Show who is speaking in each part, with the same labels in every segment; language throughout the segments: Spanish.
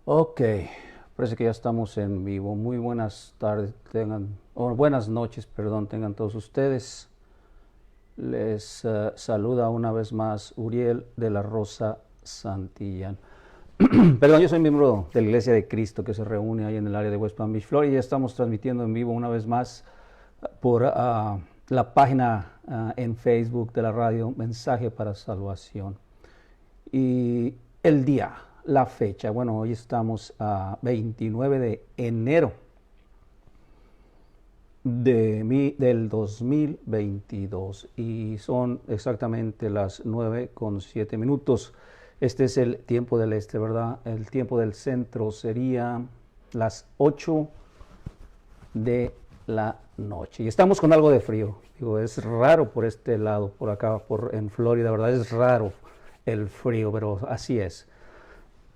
Speaker 1: Ok, parece que ya estamos en vivo. Muy buenas tardes, o buenas noches, perdón, tengan todos ustedes. Les saluda una vez más Uriel de la Rosa Santillán. Perdón, yo soy miembro de la Iglesia de Cristo que se reúne ahí en el área de West Palm Beach, Florida, y ya estamos transmitiendo en vivo una vez más por la página en Facebook de la radio Mensaje para Salvación. Y el día, la fecha, bueno, hoy estamos a 29 de enero del 2022 y son exactamente las 9:07. Este es el tiempo del este, ¿verdad? El tiempo del centro sería las 8 de la noche. Y estamos con algo de frío. Digo, es raro por este lado, por acá, en Florida, ¿verdad? Es raro el frío, pero así es.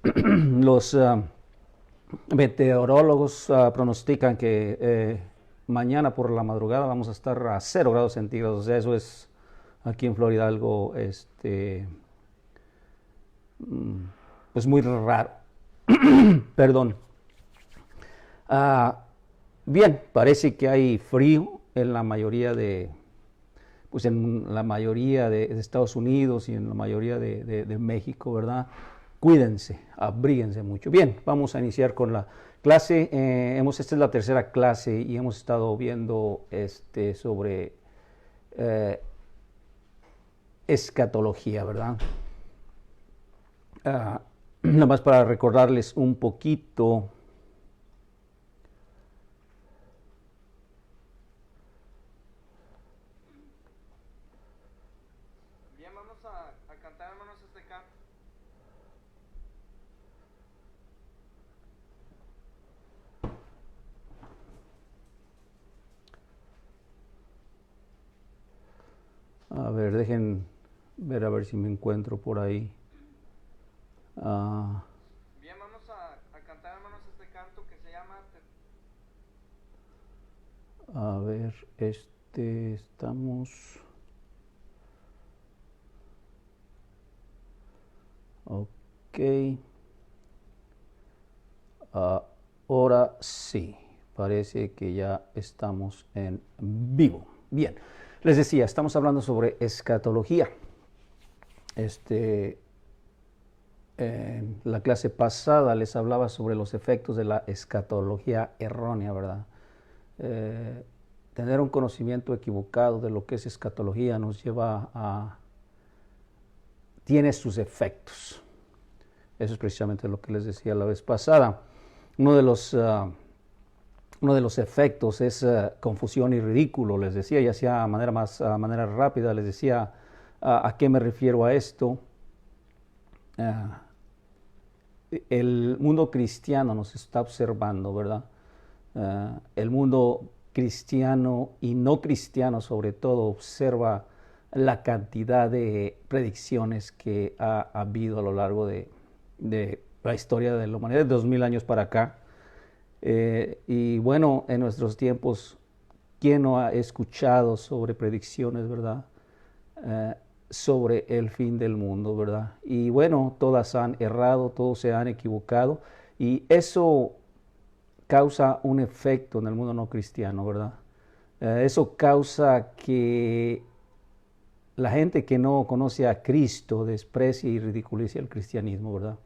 Speaker 1: Los meteorólogos pronostican que mañana por la madrugada vamos a estar a 0 grados centígrados. O sea, eso es aquí en Florida algo, pues muy raro. Perdón. Ah, bien, parece que hay frío en la mayoría pues en la mayoría de Estados Unidos y en la mayoría de México, ¿verdad? Cuídense, abríguense mucho. Bien, vamos a iniciar con la clase. Esta es la tercera clase y hemos estado viendo sobre eh, escatología, ¿verdad? Nada más para recordarles un poquito.
Speaker 2: Bien, vamos a cantar hermanos este canto.
Speaker 1: A ver, dejen ver a ver si me encuentro por ahí.
Speaker 2: Bien, vamos a cantar hermanos este canto que se llama
Speaker 1: A ver, estamos. Ok. Ahora sí, parece que ya estamos en vivo. Bien, les decía, estamos hablando sobre escatología. En la clase pasada les hablaba sobre los efectos de la escatología errónea, ¿verdad? Eh, Tener un conocimiento equivocado de lo que es escatología nos lleva tiene sus efectos. Eso es precisamente lo que les decía la vez pasada. Uno de los, uh, uno de los efectos es confusión y ridículo, les decía, y hacía manera rápida, les decía a qué me refiero a esto. Uh, el mundo cristiano nos está observando, ¿verdad? El mundo cristiano y no cristiano sobre todo observa la cantidad de predicciones que ha habido a lo largo de la historia de la humanidad, de 2000 años para acá. Y bueno, en nuestros tiempos, ¿quién no ha escuchado sobre predicciones, verdad? Sobre el fin del mundo, ¿verdad? Y bueno, todas han errado, todos se han equivocado y eso causa un efecto en el mundo no cristiano, ¿verdad? Eso causa que la gente que no conoce a Cristo desprecie y ridiculice el cristianismo, ¿verdad?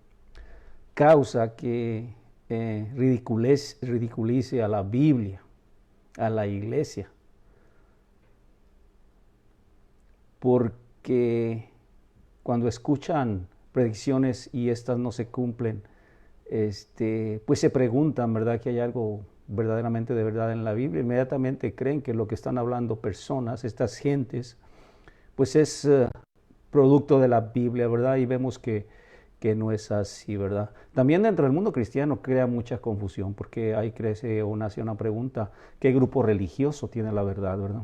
Speaker 1: Causa que ridiculice a la Biblia, a la iglesia, porque cuando escuchan predicciones y estas no se cumplen, pues se preguntan, ¿verdad? Que hay algo verdaderamente de verdad en la Biblia. Inmediatamente creen que lo que están hablando personas, estas gentes, pues es producto de la Biblia, ¿verdad? Y vemos que no es así, ¿verdad? También dentro del mundo cristiano crea mucha confusión, porque ahí crece o nace una pregunta, ¿qué grupo religioso tiene la verdad, ¿verdad?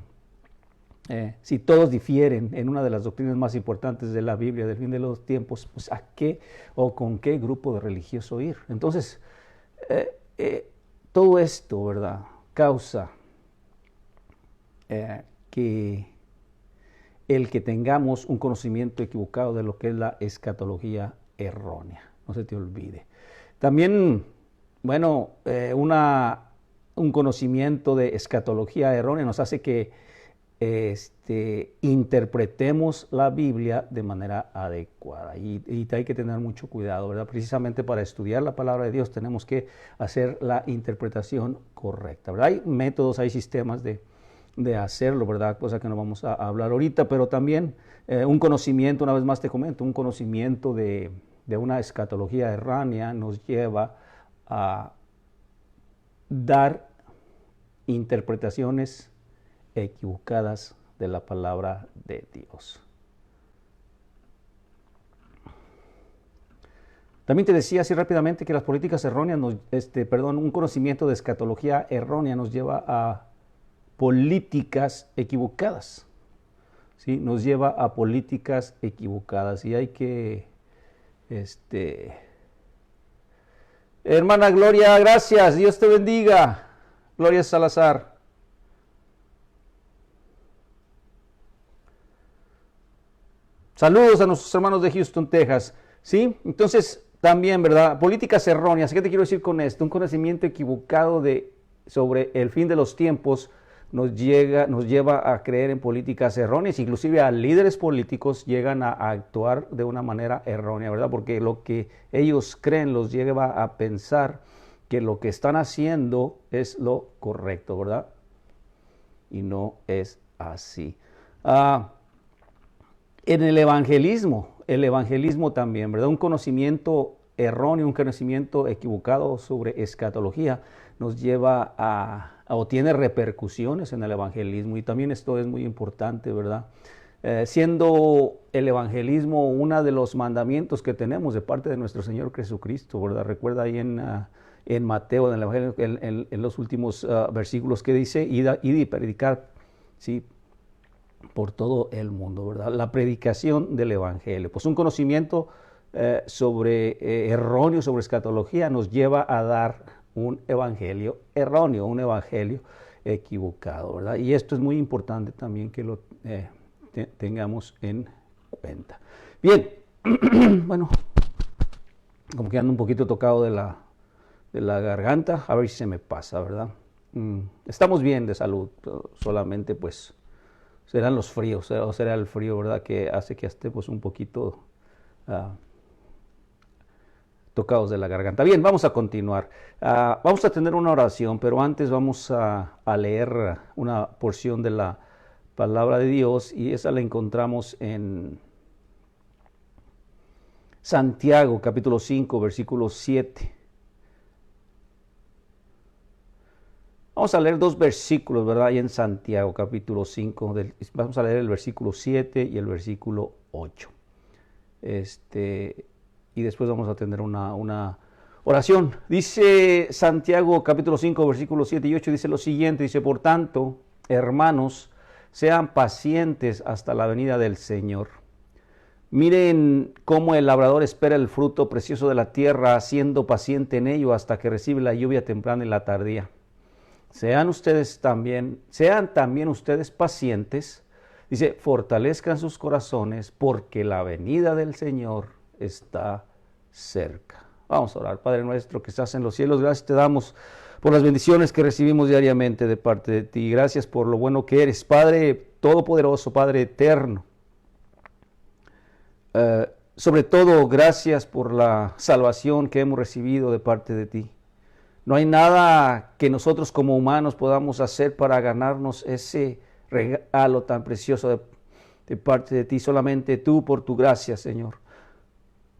Speaker 1: Si todos difieren en una de las doctrinas más importantes de la Biblia, del fin de los tiempos, pues ¿a qué o con qué grupo de religioso ir? Entonces, eh, eh, todo esto, ¿verdad?, causa que el que tengamos un conocimiento equivocado de lo que es la escatología errónea. No se te olvide. También, bueno, un conocimiento de escatología errónea nos hace que interpretemos la Biblia de manera adecuada. Y hay que tener mucho cuidado, ¿verdad? Precisamente para estudiar la palabra de Dios tenemos que hacer la interpretación correcta, ¿verdad? Hay métodos, hay sistemas de hacerlo, ¿verdad? Cosa que no vamos a hablar ahorita, pero también un conocimiento, una vez más te comento, un conocimiento de una escatología errónea nos lleva a dar interpretaciones equivocadas de la palabra de Dios. También te decía así rápidamente que las políticas erróneas, un conocimiento de escatología errónea nos lleva a políticas equivocadas. ¿Sí? Nos lleva a políticas equivocadas y hay que, hermana Gloria, gracias, Dios te bendiga. Gloria Salazar. Saludos a nuestros hermanos de Houston, Texas. ¿Sí? Entonces, también, ¿verdad? Políticas erróneas. ¿Qué te quiero decir con esto? Un conocimiento equivocado sobre el fin de los tiempos nos lleva a creer en políticas erróneas. Inclusive a líderes políticos llegan a actuar de una manera errónea, ¿verdad? Porque lo que ellos creen los lleva a pensar que lo que están haciendo es lo correcto, ¿verdad? Y no es así. En el evangelismo también, ¿verdad? Un conocimiento erróneo, un conocimiento equivocado sobre escatología nos lleva o tiene repercusiones en el evangelismo, y también esto es muy importante, ¿verdad? Siendo el evangelismo uno de los mandamientos que tenemos de parte de nuestro Señor Jesucristo, ¿verdad? Recuerda ahí en Mateo, en el Evangelio, en los últimos versículos que dice, id y predicar, ¿sí?, por todo el mundo, ¿verdad? La predicación del Evangelio. Pues un conocimiento erróneo sobre escatología nos lleva a dar un evangelio erróneo, un evangelio equivocado, ¿verdad? Y esto es muy importante también que lo tengamos en cuenta. Bien, bueno, como que ando un poquito tocado de la garganta, a ver si se me pasa, ¿verdad? Estamos bien de salud, solamente pues serán los fríos, o será el frío, ¿verdad?, que hace que estemos un poquito tocados de la garganta. Bien, vamos a continuar. Vamos a tener una oración, pero antes vamos a leer una porción de la palabra de Dios, y esa la encontramos en Santiago, capítulo 5, versículo 7. Vamos a leer dos versículos, ¿verdad? Ahí en Santiago, capítulo 5. Vamos a leer el versículo 7 y el versículo 8. Y después vamos a tener una oración. Dice Santiago, capítulo 5, versículos 7 y 8, dice lo siguiente. Dice, por tanto, hermanos, sean pacientes hasta la venida del Señor. Miren cómo el labrador espera el fruto precioso de la tierra, siendo paciente en ello hasta que recibe la lluvia temprana y la tardía. Sean también ustedes pacientes, dice, fortalezcan sus corazones, porque la venida del Señor está cerca. Vamos a orar. Padre nuestro que estás en los cielos, gracias te damos por las bendiciones que recibimos diariamente de parte de ti. Gracias por lo bueno que eres, Padre todopoderoso, Padre eterno. Sobre todo, gracias por la salvación que hemos recibido de parte de ti. No hay nada que nosotros como humanos podamos hacer para ganarnos ese regalo tan precioso de parte de ti. Solamente tú, por tu gracia, Señor.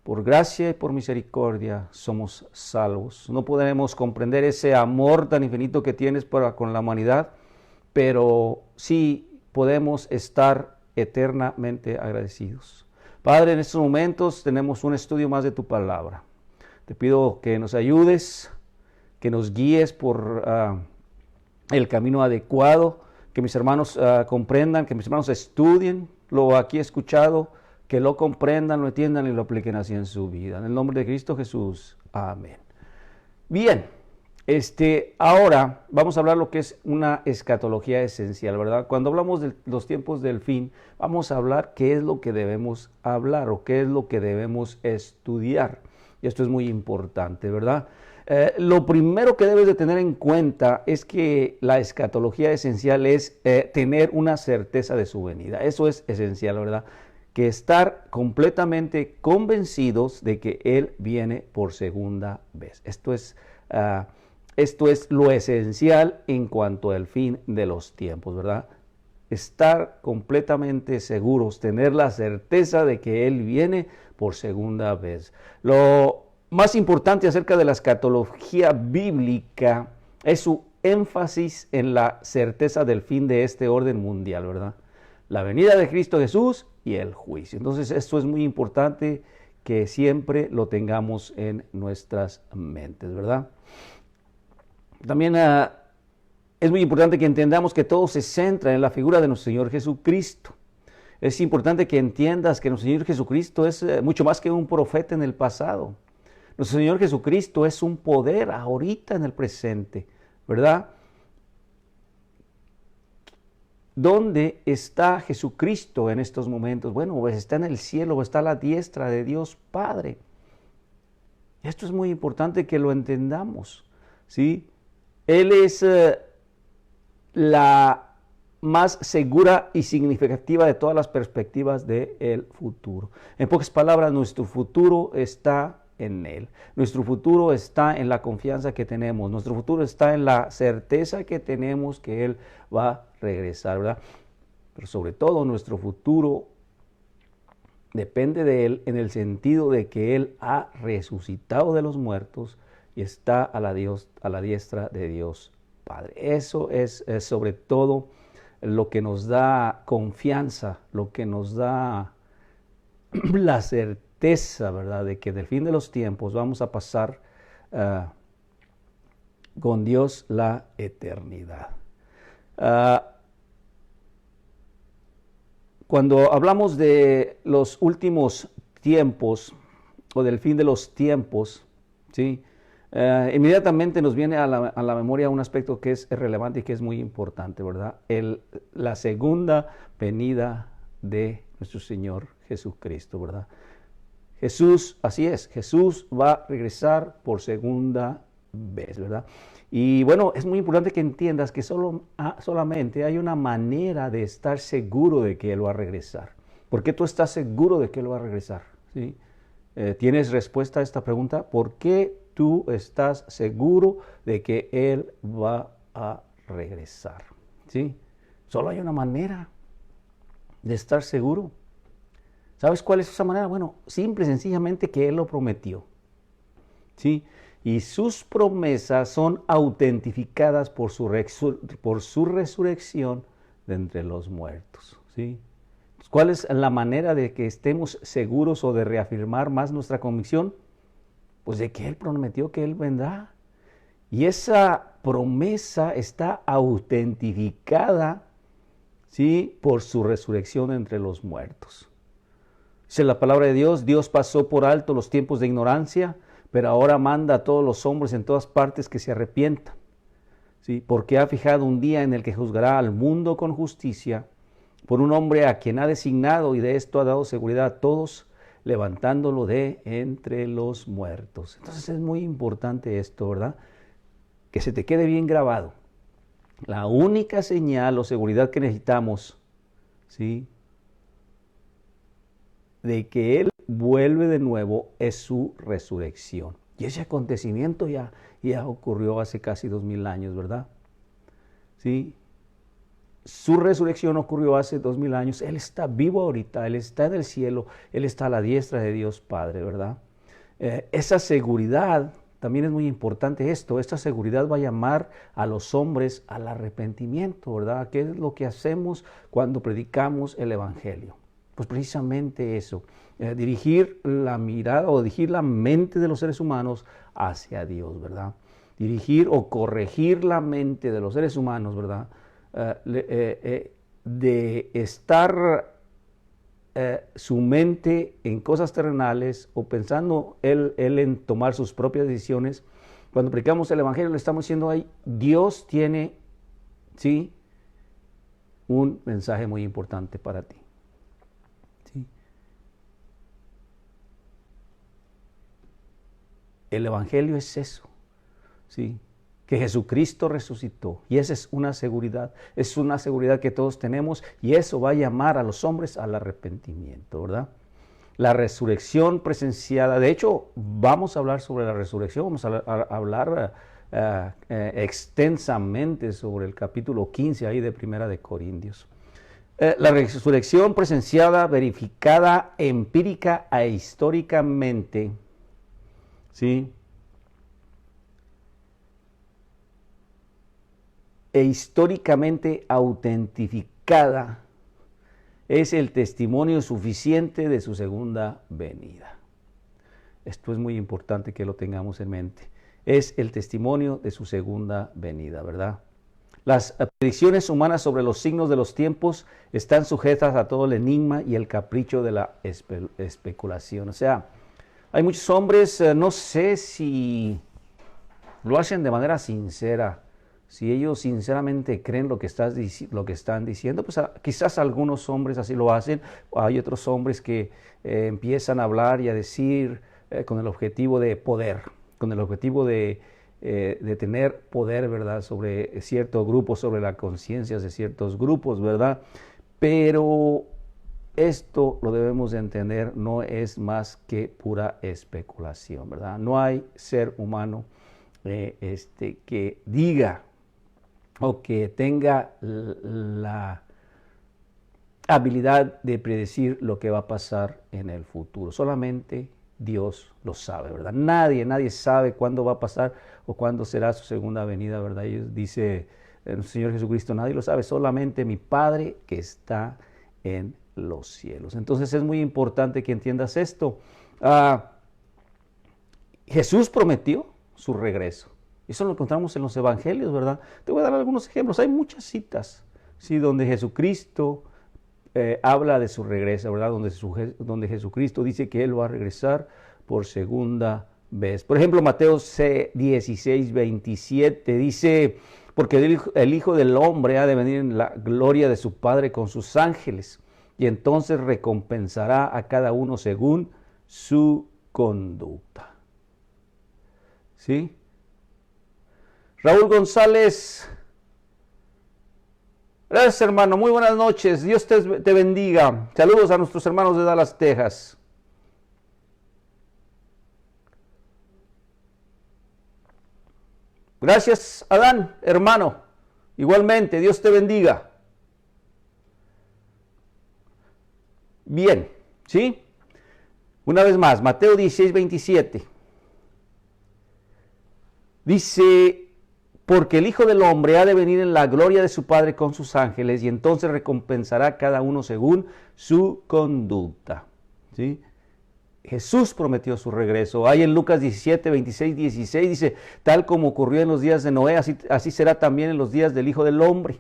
Speaker 1: Por gracia y por misericordia somos salvos. No podemos comprender ese amor tan infinito que tienes para con la humanidad, pero sí podemos estar eternamente agradecidos. Padre, en estos momentos tenemos un estudio más de tu palabra. Te pido que nos ayudes, que nos guíes por el camino adecuado, que mis hermanos comprendan, que mis hermanos estudien lo aquí escuchado, que lo comprendan, lo entiendan y lo apliquen así en su vida. En el nombre de Cristo Jesús. Amén. Bien, ahora vamos a hablar lo que es una escatología esencial, ¿verdad? Cuando hablamos de los tiempos del fin, vamos a hablar qué es lo que debemos hablar o qué es lo que debemos estudiar. Y esto es muy importante, ¿verdad? Lo primero que debes de tener en cuenta es que la escatología esencial es tener una certeza de su venida. Eso es esencial, ¿verdad? Que estar completamente convencidos de que Él viene por segunda vez. Esto es lo esencial en cuanto al fin de los tiempos, ¿verdad? Estar completamente seguros, tener la certeza de que Él viene por segunda vez. Lo más importante acerca de la escatología bíblica es su énfasis en la certeza del fin de este orden mundial, ¿verdad? La venida de Cristo Jesús y el juicio. Entonces, esto es muy importante que siempre lo tengamos en nuestras mentes, ¿verdad? También es muy importante que entendamos que todo se centra en la figura de nuestro Señor Jesucristo. Es importante que entiendas que nuestro Señor Jesucristo es mucho más que un profeta en el pasado. Nuestro Señor Jesucristo es un poder ahorita en el presente, ¿verdad? ¿Dónde está Jesucristo en estos momentos? Bueno, pues está en el cielo, está a la diestra de Dios Padre. Esto es muy importante que lo entendamos, ¿sí? Él es la más segura y significativa de todas las perspectivas del futuro. En pocas palabras, nuestro futuro está en Él. Nuestro futuro está en la confianza que tenemos. Nuestro futuro está en la certeza que tenemos que Él va a regresar, ¿verdad? Pero sobre todo nuestro futuro depende de Él en el sentido de que Él ha resucitado de los muertos y está a la diestra de Dios Padre. Eso es sobre todo lo que nos da confianza, lo que nos da la certeza, ¿verdad?, de que del fin de los tiempos vamos a pasar con Dios la eternidad. Cuando hablamos de los últimos tiempos o del fin de los tiempos, ¿sí?, inmediatamente nos viene a la memoria un aspecto que es relevante y que es muy importante, ¿verdad? La segunda venida de nuestro Señor Jesucristo, ¿verdad? Jesús, así es, Jesús va a regresar por segunda vez, ¿verdad? Y bueno, es muy importante que entiendas que solamente hay una manera de estar seguro de que Él va a regresar. ¿Por qué tú estás seguro de que Él va a regresar? ¿Sí? ¿Tienes respuesta a esta pregunta? ¿Por qué tú estás seguro de que Él va a regresar? ¿Sí? Solo hay una manera de estar seguro. ¿Sabes cuál es esa manera? Bueno, simple y sencillamente que Él lo prometió. ¿Sí? Y sus promesas son autentificadas por su resurrección de entre los muertos. ¿Sí? ¿Cuál es la manera de que estemos seguros o de reafirmar más nuestra convicción? Pues de que Él prometió que Él vendrá. Y esa promesa está autentificada, ¿sí?, por su resurrección entre los muertos. Dice la palabra de Dios, Dios pasó por alto los tiempos de ignorancia, pero ahora manda a todos los hombres en todas partes que se arrepientan. ¿Sí? Porque ha fijado un día en el que juzgará al mundo con justicia por un hombre a quien ha designado, y de esto ha dado seguridad a todos, levantándolo de entre los muertos. Entonces es muy importante esto, ¿verdad? Que se te quede bien grabado. La única señal o seguridad que necesitamos, ¿sí?, de que Él vuelve de nuevo es su resurrección. Y ese acontecimiento ya ocurrió hace casi 2000 años, ¿verdad? ¿Sí? Su resurrección ocurrió hace 2000 años. Él está vivo ahorita, Él está en el cielo, Él está a la diestra de Dios Padre, ¿verdad? Esa seguridad, también es muy importante esto, esta seguridad va a llamar a los hombres al arrepentimiento, ¿verdad? ¿Qué es lo que hacemos cuando predicamos el Evangelio? Pues precisamente eso, dirigir la mirada o dirigir la mente de los seres humanos hacia Dios, ¿verdad? Dirigir o corregir la mente de los seres humanos, ¿verdad? De estar su mente en cosas terrenales o pensando él en tomar sus propias decisiones. Cuando predicamos el Evangelio le estamos diciendo ahí, Dios tiene, ¿sí?, un mensaje muy importante para ti. ¿Sí? El Evangelio es eso, ¿sí? Que Jesucristo resucitó. Y esa es una seguridad que todos tenemos, y eso va a llamar a los hombres al arrepentimiento, ¿verdad? La resurrección presenciada, de hecho, vamos a hablar sobre la resurrección, vamos a hablar extensamente sobre el capítulo 15 ahí de Primera de Corintios. La resurrección presenciada, verificada empírica e históricamente, ¿sí? E históricamente autentificada, es el testimonio suficiente de su segunda venida. Esto es muy importante que lo tengamos en mente. Es el testimonio de su segunda venida, ¿verdad? Las predicciones humanas sobre los signos de los tiempos están sujetas a todo el enigma y el capricho de la especulación. O sea, hay muchos hombres, no sé si lo hacen de manera sincera, si ellos sinceramente creen lo que están diciendo, pues quizás algunos hombres así lo hacen. Hay otros hombres que empiezan a hablar y a decir con el objetivo de poder, con el objetivo de tener poder, ¿verdad?, sobre ciertos grupos, sobre las conciencias de ciertos grupos, ¿verdad? Pero esto lo debemos de entender, no es más que pura especulación, ¿verdad? No hay ser humano que diga o que tenga la habilidad de predecir lo que va a pasar en el futuro. Solamente Dios lo sabe, ¿verdad? Nadie sabe cuándo va a pasar o cuándo será su segunda venida, ¿verdad? Y dice el Señor Jesucristo, nadie lo sabe, solamente mi Padre que está en los cielos. Entonces es muy importante que entiendas esto. Jesús prometió su regreso. Eso lo encontramos en los evangelios, ¿verdad? Te voy a dar algunos ejemplos. Hay muchas citas, ¿sí?, donde Jesucristo habla de su regreso, ¿verdad? Donde Jesucristo dice que Él va a regresar por segunda vez. Por ejemplo, Mateo 16, 27 dice, porque el Hijo del Hombre ha de venir en la gloria de su Padre con sus ángeles, y entonces recompensará a cada uno según su conducta. ¿Sí? Raúl González, gracias hermano, muy buenas noches, Dios te bendiga. Saludos a nuestros hermanos de Dallas, Texas. Gracias Adán, hermano, igualmente, Dios te bendiga. Bien, ¿sí? Una vez más, Mateo 16, 27. Dice, porque el Hijo del Hombre ha de venir en la gloria de su Padre con sus ángeles, y entonces recompensará a cada uno según su conducta. ¿Sí? Jesús prometió su regreso. Hay en Lucas 17, 26, 16, dice, tal como ocurrió en los días de Noé, así será también en los días del Hijo del Hombre.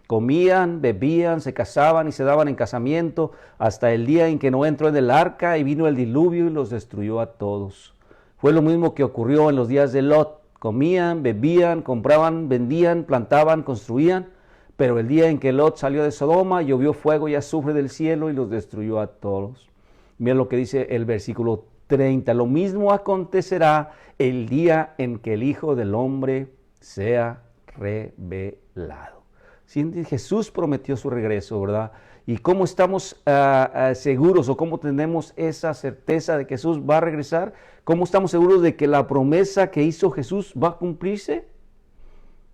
Speaker 1: Comían, bebían, se casaban y se daban en casamiento, hasta el día en que Noé entró en el arca y vino el diluvio y los destruyó a todos. Fue lo mismo que ocurrió en los días de Lot. Comían, bebían, compraban, vendían, plantaban, construían, pero el día en que Lot salió de Sodoma, llovió fuego y azufre del cielo y los destruyó a todos. Mira lo que dice el versículo 30. Lo mismo acontecerá el día en que el Hijo del Hombre sea revelado. ¿Sí? Jesús prometió su regreso, ¿verdad? ¿Y cómo estamos seguros o cómo tenemos esa certeza de que Jesús va a regresar? ¿Cómo estamos seguros de que la promesa que hizo Jesús va a cumplirse?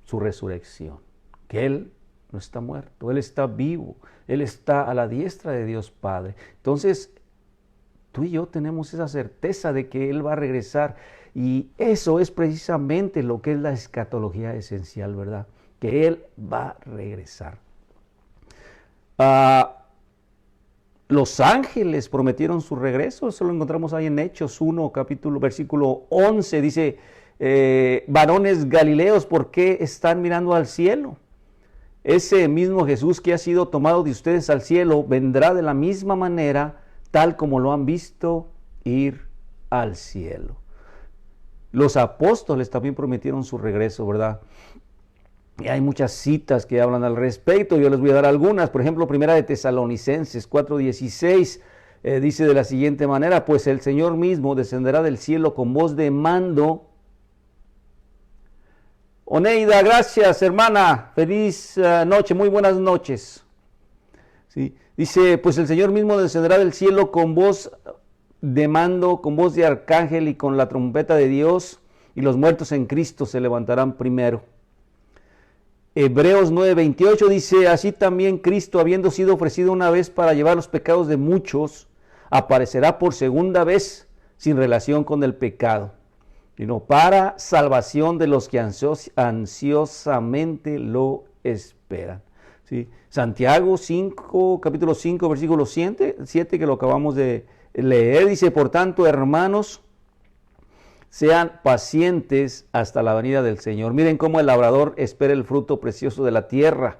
Speaker 1: Su resurrección, que Él no está muerto, Él está vivo, Él está a la diestra de Dios Padre. Entonces, tú y yo tenemos esa certeza de que Él va a regresar, y eso es precisamente lo que es la escatología esencial, ¿verdad? Que Él va a regresar. Los ángeles prometieron su regreso, eso lo encontramos ahí en Hechos 1, versículo 11, dice, varones galileos, ¿por qué están mirando al cielo? Ese mismo Jesús que ha sido tomado de ustedes al cielo, vendrá de la misma manera, tal como lo han visto ir al cielo. Los apóstoles también prometieron su regreso, ¿verdad? Y hay muchas citas que hablan al respecto, yo les voy a dar algunas. Por ejemplo, primera de Tesalonicenses 4:16, dice de la siguiente manera: pues el Señor mismo descenderá del cielo con voz de mando. Oneida, gracias hermana, feliz noche, muy buenas noches. ¿Sí? Dice, pues el Señor mismo descenderá del cielo con voz de mando, con voz de arcángel y con la trompeta de Dios, y los muertos en Cristo se levantarán primero. Hebreos 9:28 dice, así también Cristo, habiendo sido ofrecido una vez para llevar los pecados de muchos, aparecerá por segunda vez sin relación con el pecado, sino para salvación de los que ansiosamente lo esperan. ¿Sí? Santiago 5, capítulo 5, versículo 7, que lo acabamos de leer, dice, por tanto, hermanos, sean pacientes hasta la venida del Señor. Miren cómo el labrador espera el fruto precioso de la tierra,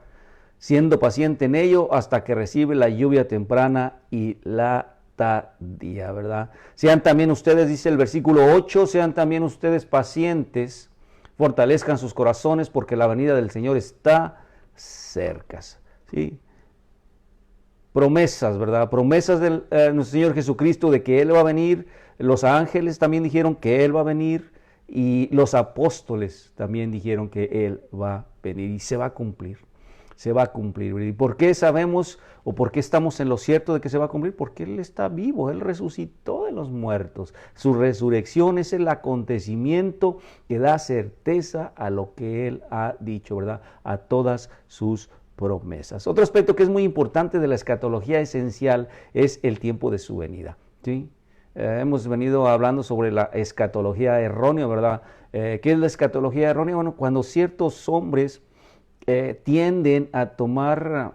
Speaker 1: siendo paciente en ello hasta que recibe la lluvia temprana y la tardía, ¿verdad? Sean también ustedes, dice el versículo 8, sean también ustedes pacientes, fortalezcan sus corazones porque la venida del Señor está cerca. ¿Sí? Promesas, ¿verdad? Promesas de nuestro Señor Jesucristo de que Él va a venir. Los ángeles también dijeron que Él va a venir y los apóstoles también dijeron que Él va a venir y se va a cumplir. Se va a cumplir. ¿Y por qué sabemos o por qué estamos en lo cierto de que se va a cumplir? Porque Él está vivo, Él resucitó de los muertos. Su resurrección es el acontecimiento que da certeza a lo que Él ha dicho, ¿verdad? A todas sus promesas. Otro aspecto que es muy importante de la escatología esencial es el tiempo de su venida. ¿Sí? Hemos venido hablando sobre la escatología errónea, ¿verdad? ¿Qué es la escatología errónea? Bueno, cuando ciertos hombres tienden a tomar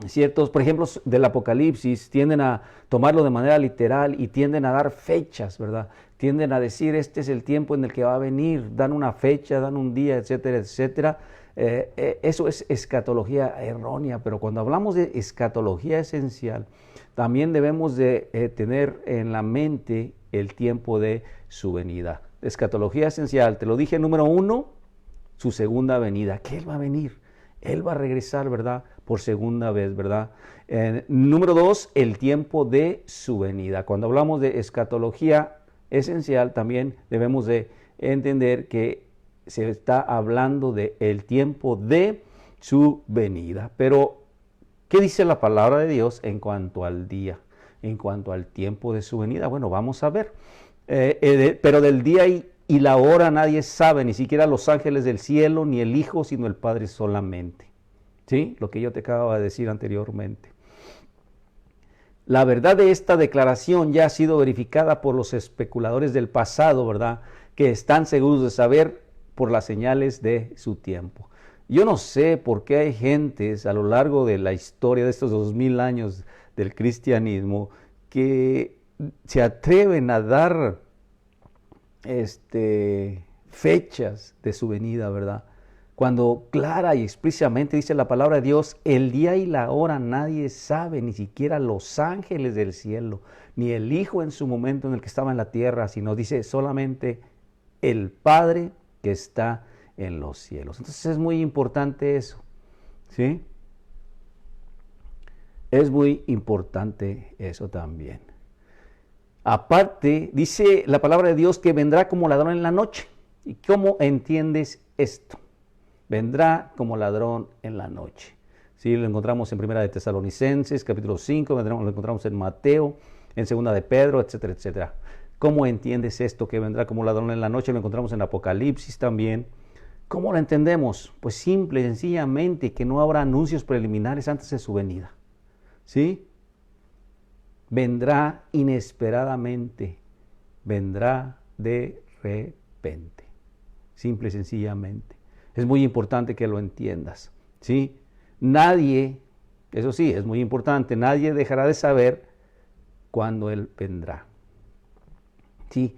Speaker 1: ciertos, por ejemplo, del Apocalipsis, tienden a tomarlo de manera literal y tienden a dar fechas, ¿verdad? Tienden a decir, este es el tiempo en el que va a venir, dan una fecha, dan un día, etcétera, etcétera. Eso es escatología errónea, pero cuando hablamos de escatología esencial, también debemos de tener en la mente el tiempo de su venida. Escatología esencial, te lo dije, número 1, su segunda venida, que Él va a venir, Él va a regresar, ¿verdad? Por segunda vez, ¿verdad? Número 2, el tiempo de su venida. Cuando hablamos de escatología esencial, también debemos de entender que se está hablando de el tiempo de su venida. Pero, ¿qué dice la palabra de Dios en cuanto al día, en cuanto al tiempo de su venida? Bueno, vamos a ver. Pero del día y la hora nadie sabe, ni siquiera los ángeles del cielo, ni el Hijo, sino el Padre solamente. ¿Sí? Lo que yo te acabo de decir anteriormente. La verdad de esta declaración ya ha sido verificada por los especuladores del pasado, ¿verdad? Que están seguros de saber por las señales de su tiempo. Yo no sé por qué hay gentes a lo largo de la historia de estos 2000 años del cristianismo que se atreven a dar fechas de su venida, ¿verdad? Cuando clara y explícitamente dice la palabra de Dios, el día y la hora nadie sabe, ni siquiera los ángeles del cielo, ni el Hijo en su momento en el que estaba en la tierra, sino dice solamente el Padre que está en los cielos. Entonces es muy importante eso, ¿sí? Es muy importante eso también. Aparte, dice la palabra de Dios que vendrá como ladrón en la noche. ¿Y cómo entiendes esto? Vendrá como ladrón en la noche. Sí, lo encontramos en Primera de Tesalonicenses, capítulo 5, lo encontramos en Mateo, en Segunda de Pedro, etcétera, etcétera. ¿Cómo entiendes esto que vendrá como ladrón en la noche? Lo encontramos en Apocalipsis también. ¿Cómo lo entendemos? Pues simple y sencillamente que no habrá anuncios preliminares antes de su venida. ¿Sí? Vendrá inesperadamente, vendrá de repente. Simple y sencillamente. Es muy importante que lo entiendas. ¿Sí? Nadie, eso sí, es muy importante, nadie dejará de saber cuándo Él vendrá. ¿Sí?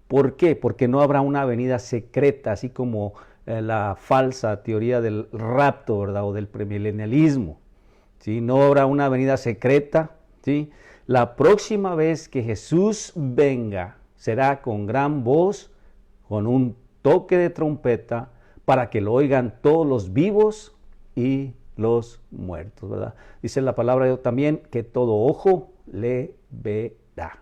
Speaker 1: ¿Por qué? Porque no habrá una venida secreta, así como la falsa teoría del rapto, ¿verdad? O del premilenialismo. ¿Sí? No habrá una venida secreta. ¿Sí? La próxima vez que Jesús venga será con gran voz, con un toque de trompeta, para que lo oigan todos los vivos y los muertos, ¿verdad? Dice la palabra de Dios también que todo ojo le verá.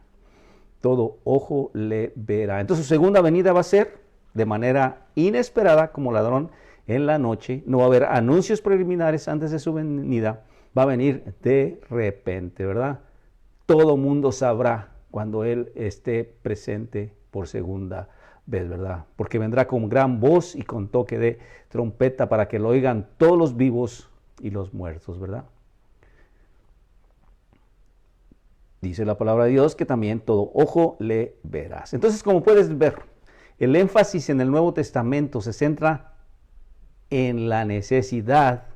Speaker 1: Todo ojo le verá. Entonces su segunda venida va a ser de manera inesperada, como ladrón en la noche. No va a haber anuncios preliminares antes de su venida. Va a venir de repente, ¿verdad? Todo mundo sabrá cuando Él esté presente por segunda vez, ¿verdad? Porque vendrá con gran voz y con toque de trompeta para que lo oigan todos los vivos y los muertos, ¿verdad? Dice la palabra de Dios que también todo ojo le verás. Entonces, como puedes ver, el énfasis en el Nuevo Testamento se centra en la necesidad,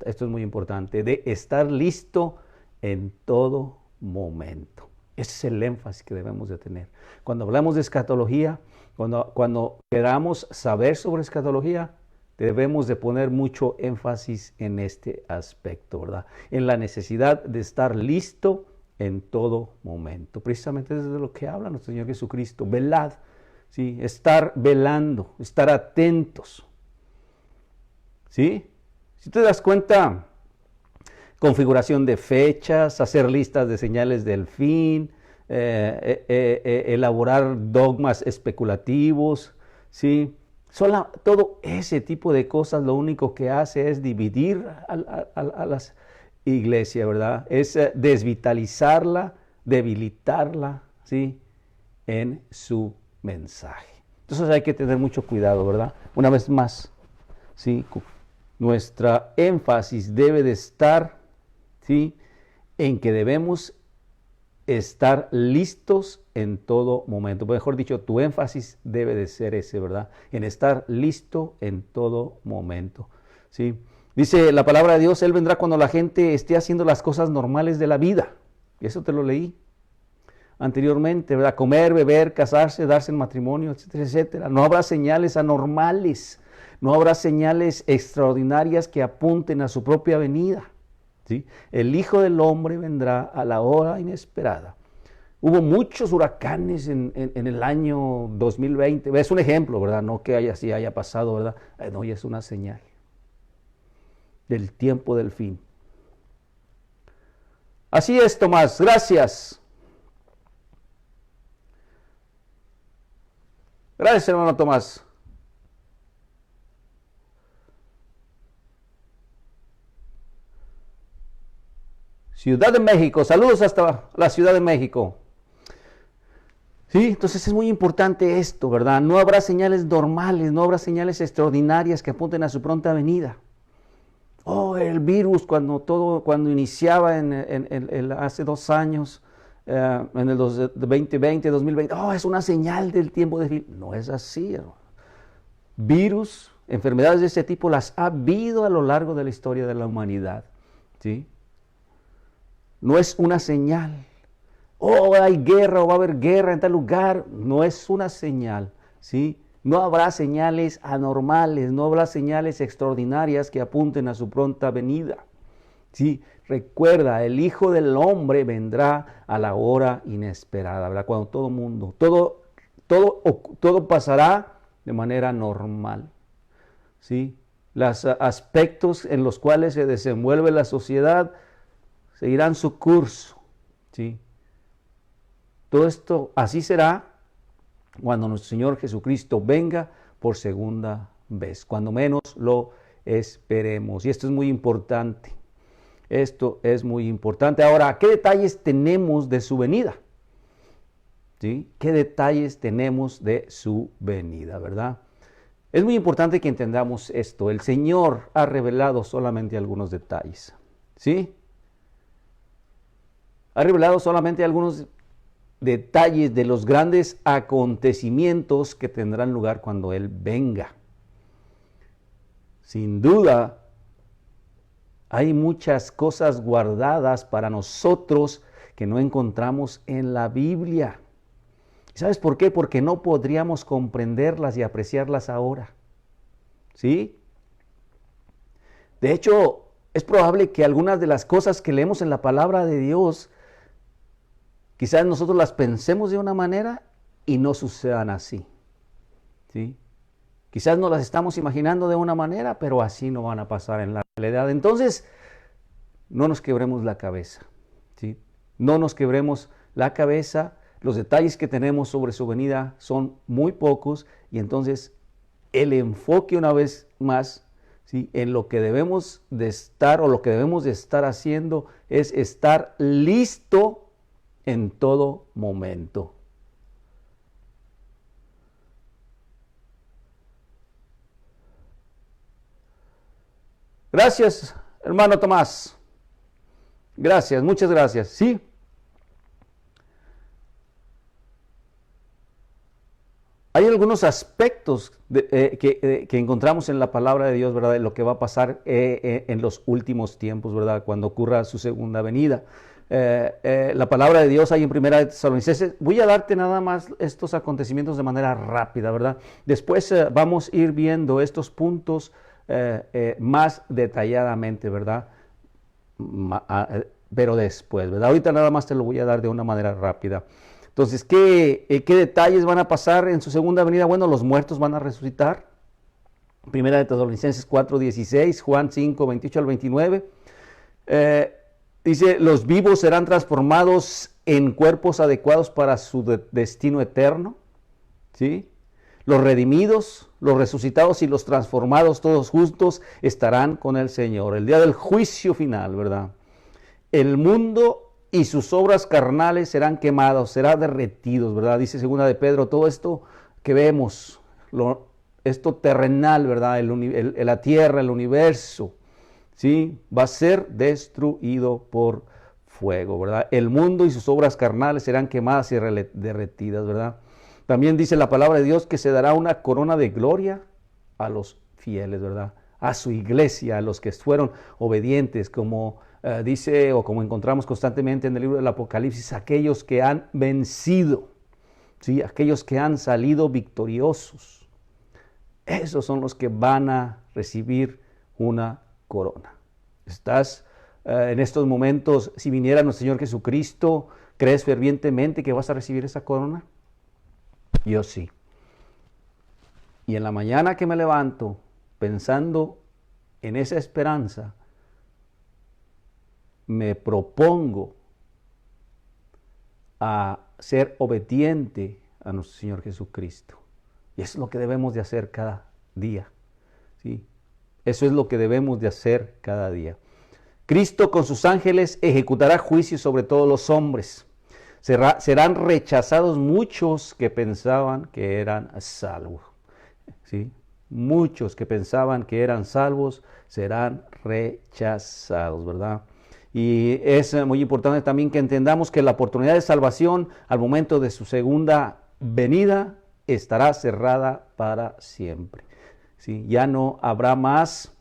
Speaker 1: esto es muy importante, de estar listo en todo momento. Ese es el énfasis que debemos de tener. Cuando hablamos de escatología, cuando queramos saber sobre escatología, debemos de poner mucho énfasis en este aspecto, ¿verdad? En la necesidad de estar listo en todo momento. Precisamente es de lo que habla nuestro Señor Jesucristo. Velad, ¿sí? Estar velando, estar atentos. ¿Sí? Si te das cuenta, configuración de fechas, hacer listas de señales del fin, elaborar dogmas especulativos, ¿sí? Todo ese tipo de cosas lo único que hace es dividir a las iglesias, ¿verdad? Es desvitalizarla, debilitarla, ¿sí? En su mensaje. Entonces hay que tener mucho cuidado, ¿verdad? Una vez más, ¿sí? Nuestra énfasis debe de estar, ¿sí? En que debemos estar listos en todo momento. Mejor dicho, tu énfasis debe de ser ese, ¿verdad? En estar listo en todo momento, ¿sí? Dice la palabra de Dios, Él vendrá cuando la gente esté haciendo las cosas normales de la vida. Y eso te lo leí anteriormente, ¿verdad? Comer, beber, casarse, darse en matrimonio, etcétera, etcétera. No habrá señales anormales, no habrá señales extraordinarias que apunten a su propia venida, ¿sí? El Hijo del Hombre vendrá a la hora inesperada. Hubo muchos huracanes en el año 2020. Es un ejemplo, ¿verdad? No que haya pasado, ¿verdad? No, y es una señal del tiempo del fin. Así es, Tomás. Gracias. Gracias, hermano Tomás. Ciudad de México. Saludos hasta la Ciudad de México. Sí, entonces es muy importante esto, ¿verdad? No habrá señales normales, no habrá señales extraordinarias que apunten a su pronta venida. Oh, el virus cuando iniciaba hace 2 años, en el 2020, 2020, oh, es una señal del tiempo de fin. No es así, hermano. Virus, enfermedades de ese tipo las ha habido a lo largo de la historia de la humanidad, ¿sí? No es una señal. Oh, hay guerra o va a haber guerra en tal lugar. No es una señal, ¿sí? No habrá señales anormales, no habrá señales extraordinarias que apunten a su pronta venida, ¿sí? Recuerda, el Hijo del Hombre vendrá a la hora inesperada, ¿verdad? Cuando todo pasará de manera normal, ¿sí? Los aspectos en los cuales se desenvuelve la sociedad seguirán su curso, ¿sí? Todo esto así será cuando nuestro Señor Jesucristo venga por segunda vez, cuando menos lo esperemos. Y esto es muy importante. Esto es muy importante. Ahora, ¿qué detalles tenemos de su venida? ¿Sí? ¿Qué detalles tenemos de su venida, verdad? Es muy importante que entendamos esto. El Señor ha revelado solamente algunos detalles, ¿sí? Ha revelado solamente algunos detalles de los grandes acontecimientos que tendrán lugar cuando Él venga. Sin duda, hay muchas cosas guardadas para nosotros que no encontramos en la Biblia. ¿Sabes por qué? Porque no podríamos comprenderlas y apreciarlas ahora, ¿sí? De hecho, es probable que algunas de las cosas que leemos en la palabra de Dios, quizás nosotros las pensemos de una manera y no sucedan así, ¿sí? Quizás nos las estamos imaginando de una manera, pero así no van a pasar en la realidad. Entonces, no nos quebremos la cabeza, ¿sí? No nos quebremos la cabeza. Los detalles que tenemos sobre su venida son muy pocos y entonces el enfoque una vez más, ¿sí?, en lo que debemos de estar o lo que debemos de estar haciendo es estar listo en todo momento. Gracias, hermano Tomás. Gracias, muchas gracias. Sí. Hay algunos aspectos que encontramos en la palabra de Dios, ¿verdad? De lo que va a pasar en los últimos tiempos, ¿verdad? Cuando ocurra su segunda venida. La palabra de Dios hay en Primera de Tesalonicenses. Voy a darte nada más estos acontecimientos de manera rápida, ¿verdad? Después vamos a ir viendo estos puntos más detalladamente, ¿verdad? Pero después, ¿verdad? Ahorita nada más te lo voy a dar de una manera rápida. Entonces, ¿qué detalles van a pasar en su segunda venida? Bueno, los muertos van a resucitar. Primera de Tesalonicenses 4:16, Juan 5:28 al 29. Dice, los vivos serán transformados en cuerpos adecuados para su destino eterno. ¿Sí? Los redimidos, los resucitados y los transformados, todos juntos, estarán con el Señor. El día del juicio final, ¿verdad? El mundo y sus obras carnales serán quemados, serán derretidos, ¿verdad? Dice segunda de Pedro, todo esto que vemos, esto terrenal, ¿verdad? La tierra, el universo, ¿sí? Va a ser destruido por fuego, ¿verdad? El mundo y sus obras carnales serán quemadas y derretidas, ¿verdad? También dice la palabra de Dios que se dará una corona de gloria a los fieles, ¿verdad? A su iglesia, a los que fueron obedientes, como dice o como encontramos constantemente en el libro del Apocalipsis, aquellos que han vencido, ¿sí? Aquellos que han salido victoriosos. Esos son los que van a recibir una corona. ¿Estás en estos momentos, si viniera nuestro Señor Jesucristo, crees fervientemente que vas a recibir esa corona? Yo sí. Y en la mañana que me levanto pensando en esa esperanza, me propongo a ser obediente a nuestro Señor Jesucristo. Y eso es lo que debemos de hacer cada día. ¿Sí? Eso es lo que debemos de hacer cada día. Cristo con sus ángeles ejecutará juicio sobre todos los hombres. Serán rechazados muchos que pensaban que eran salvos. ¿Sí? Muchos que pensaban que eran salvos serán rechazados, ¿verdad? Y es muy importante también que entendamos que la oportunidad de salvación al momento de su segunda venida estará cerrada para siempre. ¿Sí? Ya no habrá más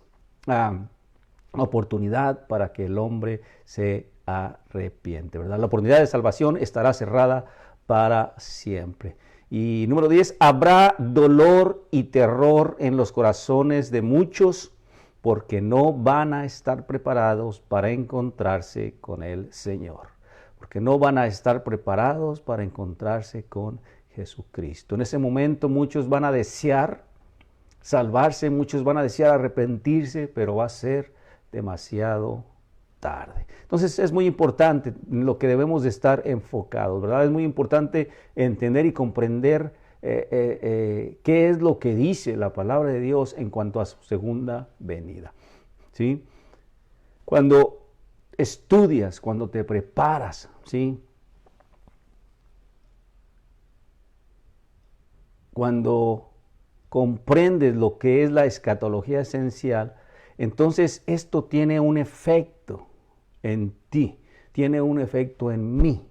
Speaker 1: oportunidad para que el hombre se arrepiente, ¿verdad? La oportunidad de salvación estará cerrada para siempre. Y número 10, habrá dolor y terror en los corazones de muchos porque no van a estar preparados para encontrarse con el Señor. Porque no van a estar preparados para encontrarse con Jesucristo. En ese momento muchos van a desear salvarse, muchos van a desear arrepentirse, pero va a ser demasiado tarde. Entonces es muy importante lo que debemos de estar enfocados, ¿verdad? Es muy importante entender y comprender qué es lo que dice la palabra de Dios en cuanto a su segunda venida. ¿Sí? Cuando estudias, cuando te preparas, ¿sí? Cuando comprendes lo que es la escatología esencial, entonces esto tiene un efecto en ti, tiene un efecto en mí.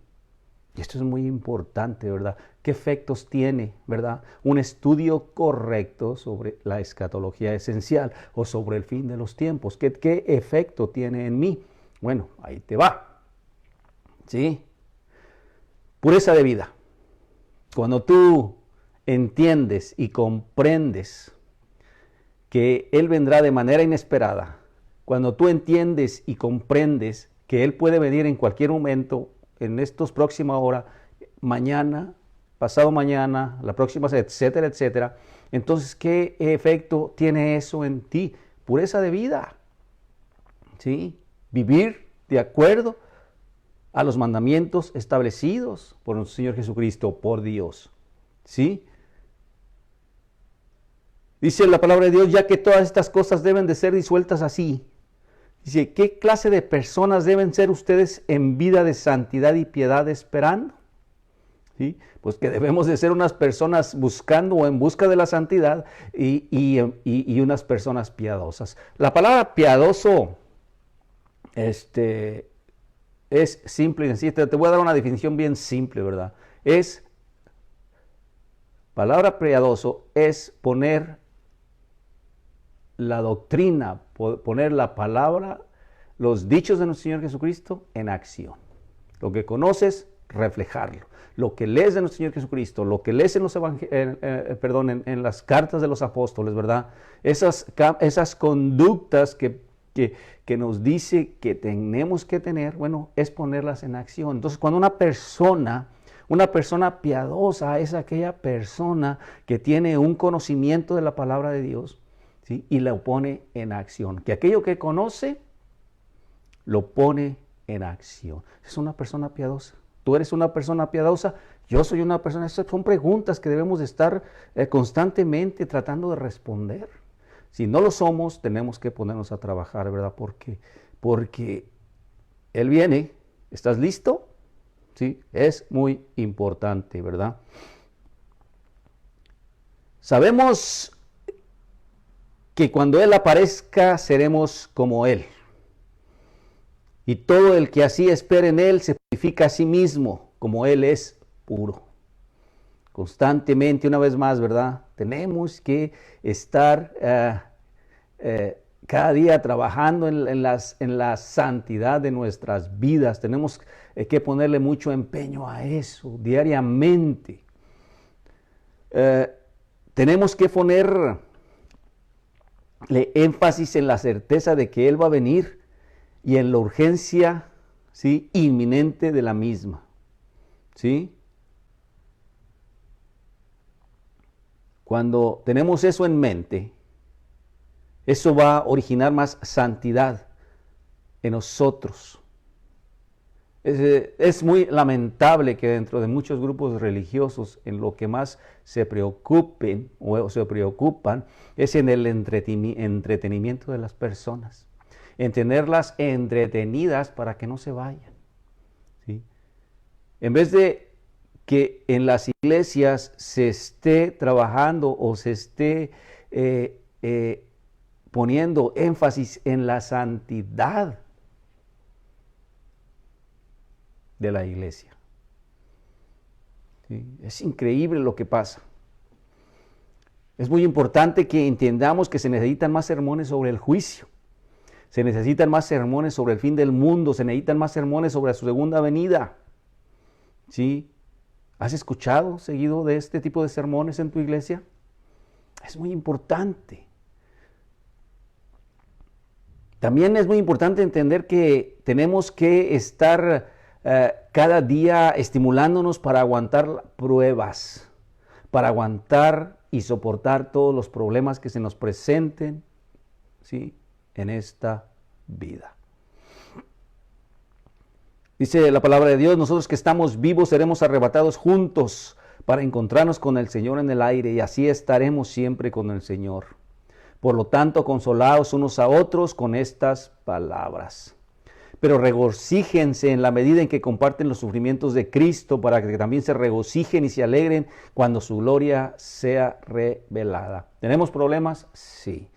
Speaker 1: Y esto es muy importante, ¿verdad? ¿Qué efectos tiene, verdad? Un estudio correcto sobre la escatología esencial o sobre el fin de los tiempos. ¿Qué efecto tiene en mí? Bueno, ahí te va. ¿Sí? Pureza de vida. Cuando tú entiendes y comprendes que Él vendrá de manera inesperada, cuando tú entiendes y comprendes que Él puede venir en cualquier momento, en estos próximas horas, mañana, pasado mañana, la próxima, etcétera, etcétera, entonces, ¿qué efecto tiene eso en ti? Pureza de vida, ¿sí? Vivir de acuerdo a los mandamientos establecidos por nuestro Señor Jesucristo, por Dios. ¿Sí? Dice la palabra de Dios, ya que todas estas cosas deben de ser disueltas así. Dice, ¿qué clase de personas deben ser ustedes en vida de santidad y piedad esperando? ¿Sí? Pues que debemos de ser unas personas buscando o en busca de la santidad y unas personas piadosas. La palabra piadoso es simple y sencilla. Te voy a dar una definición bien simple, ¿verdad? Palabra piadoso es poner la doctrina, poner la palabra, los dichos de nuestro Señor Jesucristo en acción. Lo que conoces, reflejarlo. Lo que lees de nuestro Señor Jesucristo, lo que lees en las cartas de los apóstoles, ¿verdad? Esas conductas que nos dice que tenemos que tener, bueno, es ponerlas en acción. Entonces, cuando una persona piadosa es aquella persona que tiene un conocimiento de la palabra de Dios, ¿sí? Y lo pone en acción. Que aquello que conoce, lo pone en acción. Es una persona piadosa. Tú eres una persona piadosa, yo soy una persona. Esas son preguntas que debemos de estar constantemente tratando de responder. Si no lo somos, tenemos que ponernos a trabajar, ¿verdad? Porque Él viene. ¿Estás listo? Sí, es muy importante, ¿verdad? Sabemos que cuando Él aparezca, seremos como Él. Y todo el que así espera en Él se purifica a sí mismo, como Él es puro. Constantemente, una vez más, ¿verdad? Tenemos que estar cada día trabajando en la santidad de nuestras vidas. Tenemos que ponerle mucho empeño a eso diariamente. Tenemos que ponerle énfasis en la certeza de que Él va a venir y en la urgencia, ¿sí?, inminente de la misma. ¿Sí? Cuando tenemos eso en mente, eso va a originar más santidad en nosotros. Es muy lamentable que dentro de muchos grupos religiosos en lo que más se preocupen o se preocupan es en el entretenimiento de las personas, en tenerlas entretenidas para que no se vayan. ¿Sí? En vez de que en las iglesias se esté trabajando o se esté poniendo énfasis en la santidad de la iglesia. ¿Sí? Es increíble lo que pasa. Es muy importante que entendamos que se necesitan más sermones sobre el juicio. Se necesitan más sermones sobre el fin del mundo. Se necesitan más sermones sobre su segunda venida. ¿Sí? ¿Has escuchado seguido de este tipo de sermones en tu iglesia? Es muy importante. También es muy importante entender que tenemos que estar cada día estimulándonos para aguantar pruebas, para aguantar y soportar todos los problemas que se nos presenten, ¿sí?, en esta vida. Dice la palabra de Dios, nosotros que estamos vivos seremos arrebatados juntos para encontrarnos con el Señor en el aire y así estaremos siempre con el Señor. Por lo tanto, consolaos unos a otros con estas palabras. Pero regocíjense en la medida en que comparten los sufrimientos de Cristo para que también se regocijen y se alegren cuando su gloria sea revelada. ¿Tenemos problemas? Sí.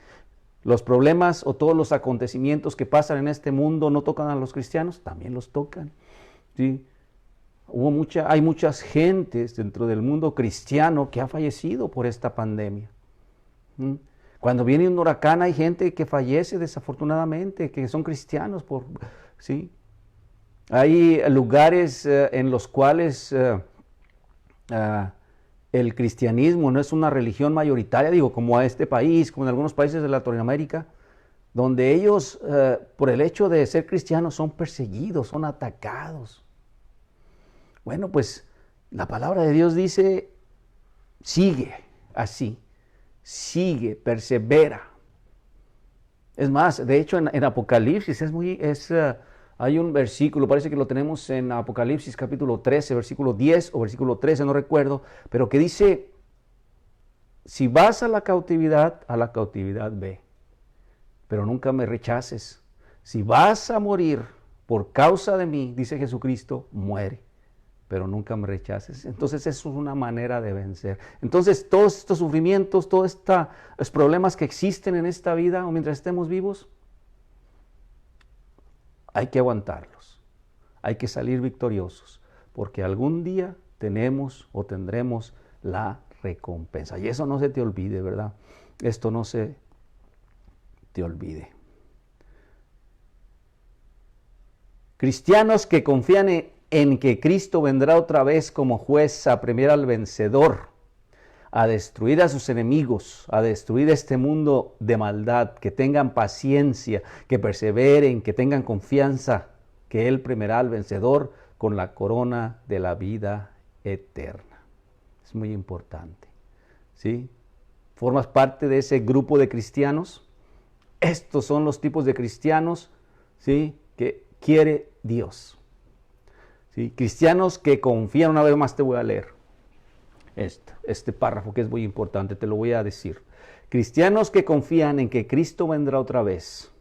Speaker 1: Los problemas o todos los acontecimientos que pasan en este mundo no tocan a los cristianos, también los tocan. ¿Sí? Hay muchas gentes dentro del mundo cristiano que ha fallecido por esta pandemia. ¿Mm? Cuando viene un huracán hay gente que fallece desafortunadamente, que son cristianos. ¿Sí? Hay lugares en los cuales el cristianismo no es una religión mayoritaria, digo, como a este país, como en algunos países de Latinoamérica, donde ellos, por el hecho de ser cristianos, son perseguidos, son atacados. Bueno, pues la palabra de Dios dice, sigue así, sigue, persevera. Es más, de hecho en Apocalipsis es Hay un versículo, parece que lo tenemos en Apocalipsis capítulo 13, versículo 10 o versículo 13, no recuerdo, pero que dice, si vas a la cautividad ve, pero nunca me rechaces. Si vas a morir por causa de mí, dice Jesucristo, muere, pero nunca me rechaces. Entonces eso es una manera de vencer. Entonces todos estos sufrimientos, todos estos problemas que existen en esta vida o mientras estemos vivos, hay que aguantarlos, hay que salir victoriosos, porque algún día tenemos o tendremos la recompensa. Y eso no se te olvide, ¿verdad? Esto no se te olvide. Cristianos que confían en que Cristo vendrá otra vez como juez a premiar al vencedor, a destruir a sus enemigos, a destruir este mundo de maldad, que tengan paciencia, que perseveren, que tengan confianza, que Él premiará al vencedor con la corona de la vida eterna. Es muy importante, ¿sí? ¿Formas parte de ese grupo de cristianos? Estos son los tipos de cristianos, ¿sí?, que quiere Dios. ¿Sí? Cristianos que confían, una vez más te voy a leer este párrafo que es muy importante, te lo voy a decir. Cristianos que confían en que Cristo vendrá otra vez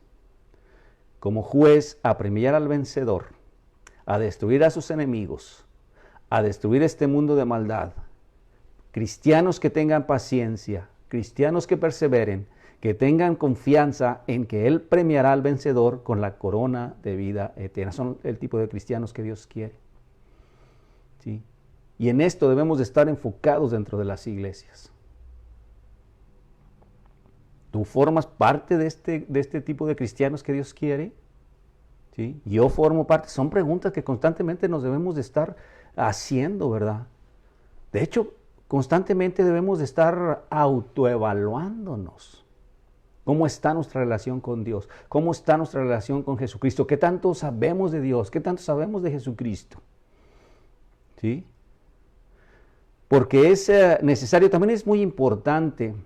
Speaker 1: como juez a premiar al vencedor, a destruir a sus enemigos, a destruir este mundo de maldad. Cristianos que tengan paciencia, cristianos que perseveren, que tengan confianza en que Él premiará al vencedor con la corona de vida eterna. Son el tipo de cristianos que Dios quiere. ¿Sí? Y en esto debemos de estar enfocados dentro de las iglesias. ¿Tú formas parte de este tipo de cristianos que Dios quiere? ¿Sí? Yo formo parte. Son preguntas que constantemente nos debemos de estar haciendo, ¿verdad? De hecho, constantemente debemos de estar autoevaluándonos. ¿Cómo está nuestra relación con Dios? ¿Cómo está nuestra relación con Jesucristo? ¿Qué tanto sabemos de Dios? ¿Qué tanto sabemos de Jesucristo? ¿Sí? Porque es necesario, también es muy importante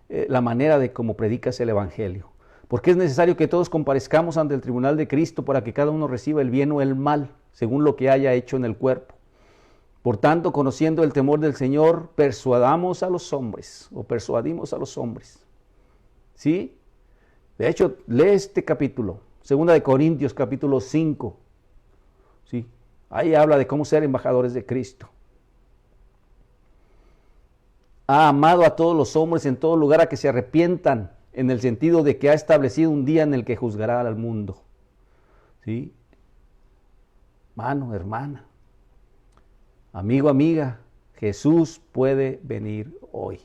Speaker 1: la manera de cómo predicas el Evangelio. Porque es necesario que todos comparezcamos ante el tribunal de Cristo para que cada uno reciba el bien o el mal, según lo que haya hecho en el cuerpo. Por tanto, conociendo el temor del Señor, persuadimos a los hombres. ¿Sí? De hecho, lee este capítulo, 2 Corintios capítulo 5. ¿Sí? Ahí habla de cómo ser embajadores de Cristo. Ha amado a todos los hombres en todo lugar a que se arrepientan, en el sentido de que ha establecido un día en el que juzgará al mundo. ¿Sí? Hermano, hermana, amigo, amiga, Jesús puede venir hoy.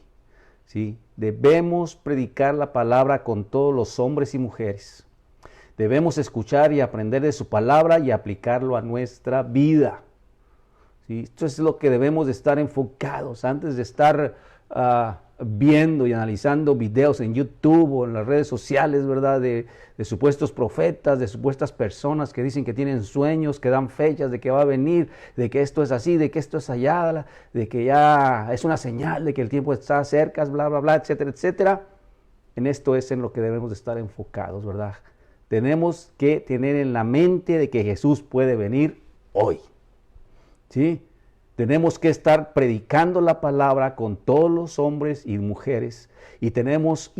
Speaker 1: ¿Sí? Debemos predicar la palabra con todos los hombres y mujeres. Debemos escuchar y aprender de su palabra y aplicarlo a nuestra vida. ¿Sí? Esto es lo que debemos de estar enfocados antes de estar viendo y analizando videos en YouTube o en las redes sociales, ¿verdad? De supuestos profetas, de supuestas personas que dicen que tienen sueños, que dan fechas de que va a venir, de que esto es así, de que esto es allá, de que ya es una señal de que el tiempo está cerca, bla, bla, bla, etcétera, etcétera. En esto es en lo que debemos de estar enfocados, ¿verdad? Tenemos que tener en la mente de que Jesús puede venir hoy. ¿Sí? Tenemos que estar predicando la palabra con todos los hombres y mujeres y debemos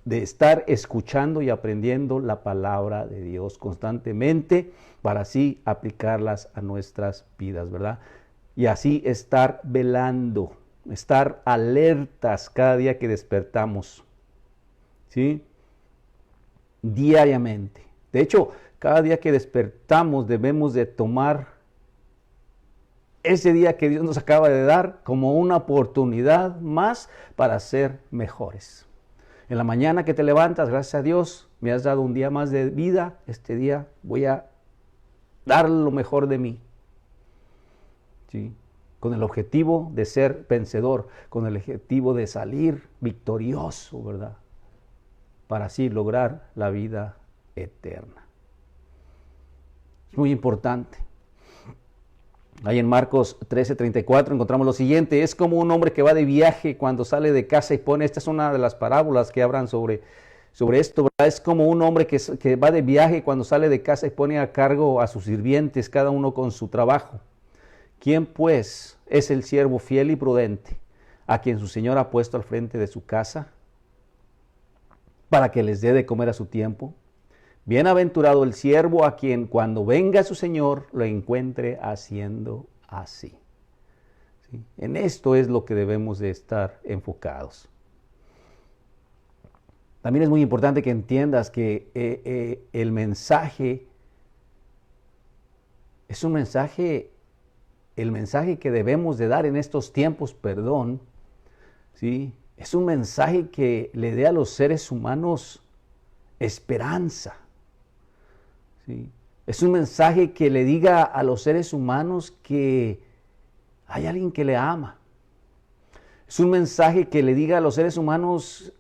Speaker 1: de estar escuchando y aprendiendo la palabra de Dios constantemente para así aplicarlas a nuestras vidas, ¿verdad? Y así estar velando, estar alertas cada día que despertamos, ¿sí? Diariamente. De hecho, cada día que despertamos debemos de tomar ese día que Dios nos acaba de dar como una oportunidad más para ser mejores. En la mañana que te levantas, gracias a Dios, me has dado un día más de vida. Este día voy a dar lo mejor de mí. ¿Sí? Con el objetivo de ser vencedor, con el objetivo de salir victorioso, ¿verdad? Para así lograr la vida eterna. Es muy importante. Ahí en Marcos 13:34 encontramos lo siguiente: es como un hombre que va de viaje cuando sale de casa y pone, esta es una de las parábolas que hablan sobre sobre esto, ¿verdad? Es como un hombre que va de viaje cuando sale de casa y pone a cargo a sus sirvientes, cada uno con su trabajo. ¿Quién pues es el siervo fiel y prudente, a quien su señor ha puesto al frente de su casa, para que les dé de comer a su tiempo? Bienaventurado el siervo a quien cuando venga su señor lo encuentre haciendo así. ¿Sí? En esto es lo que debemos de estar enfocados. También es muy importante que entiendas que el mensaje es un mensaje, el mensaje que debemos de dar en estos tiempos, ¿sí? Es un mensaje que le dé a los seres humanos esperanza. ¿Sí? Es un mensaje que le diga a los seres humanos que hay alguien que le ama. Es un mensaje que le diga a los seres humanos: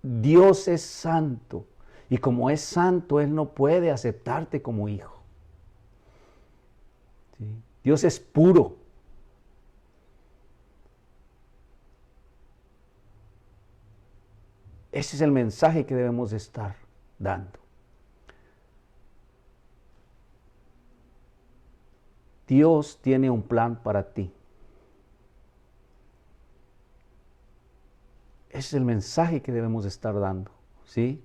Speaker 1: Dios es santo, y como es santo, Él no puede aceptarte como hijo. ¿Sí? Dios es puro. Ese es el mensaje que debemos de estar dando. Dios tiene un plan para ti. Ese es el mensaje que debemos de estar dando, ¿sí?